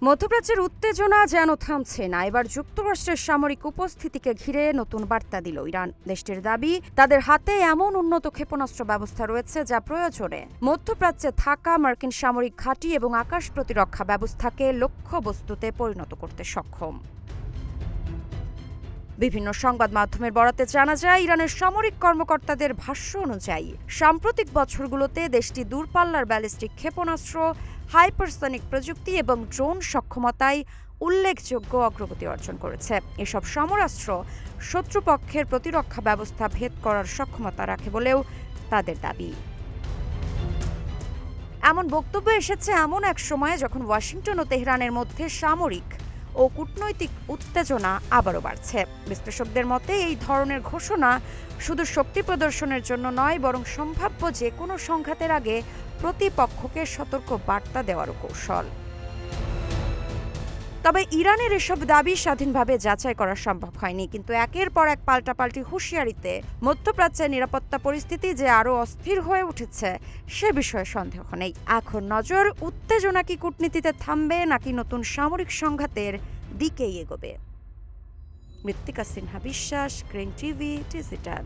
মধ্যপ্রাচ্যের উত্তেজনা যেন থামছে না। এবার যুক্তরাষ্ট্রের সামরিক উপস্থিতিকে ঘিরে নতুন বার্তা দিল ইরান। দেশটির দাবি, তাদের হাতে এমন উন্নত ক্ষেপণাস্ত্র ব্যবস্থা রয়েছে যা প্রয়োজনে মধ্যপ্রাচ্যে থাকা মার্কিন সামরিক ঘাঁটি এবং আকাশ প্রতিরক্ষা ব্যবস্থাকে লক্ষ্যবস্তুতে পরিণত করতে সক্ষম। বিভিন্ন সংবাদ মাধ্যমের বরাতে জানা যায়, ইরানের সামরিক কর্মকর্তাদের ভাষ্য অনুযায়ী সাম্প্রতিক বছরগুলোতে দেশটি দূরপাল্লার ব্যালিস্টিক ক্ষেপণাস্ত্র, হাইপারসনিক প্রযুক্তি এবং ড্রোন সক্ষমতায় উল্লেখযোগ্য অগ্রগতি অর্জন করেছে। এসব সমরাস্ত্র শত্রুপক্ষের প্রতিরক্ষা ব্যবস্থা ভেদ করার সক্ষমতা রাখে বলেও তাদের দাবি। এমন বক্তব্য এসেছে এমন এক সময়ে যখন ওয়াশিংটন ও তেহরানের মধ্যে সামরিক ও কূটনৈতিক উত্তেজনা আবারও বাড়ছে। বিশ্লেষকদের মতে এই ধরনের ঘোষণা শুধু শক্তি প্রদর্শনের জন্য নয়, বরং সম্ভাব্য যে কোনো সংঘাতের আগে প্রতিপক্ষকে সতর্ক বার্তা দেওয়ারও কৌশল। তবে ইরানের এসব দাবি স্বাধীনভাবে যাচাই করা সম্ভব হয়নি, কিন্তু একের পর এক পাল্টাপাল্টি হুঁশিয়ারিতে মধ্যপ্রাচ্যের নিরাপত্তা পরিস্থিতি যে আরও অস্থির হয়ে উঠেছে সে বিষয়ে সন্দেহ নেই। এখন নজর, উত্তেজনা কি কূটনীতিতে থামবে নাকি নতুন সামরিক সংঘাতের দিকেই এগোবে। মৃত্তিকা সিনহা বিশ্বাস, গ্রিন টিভি ডিজিটাল।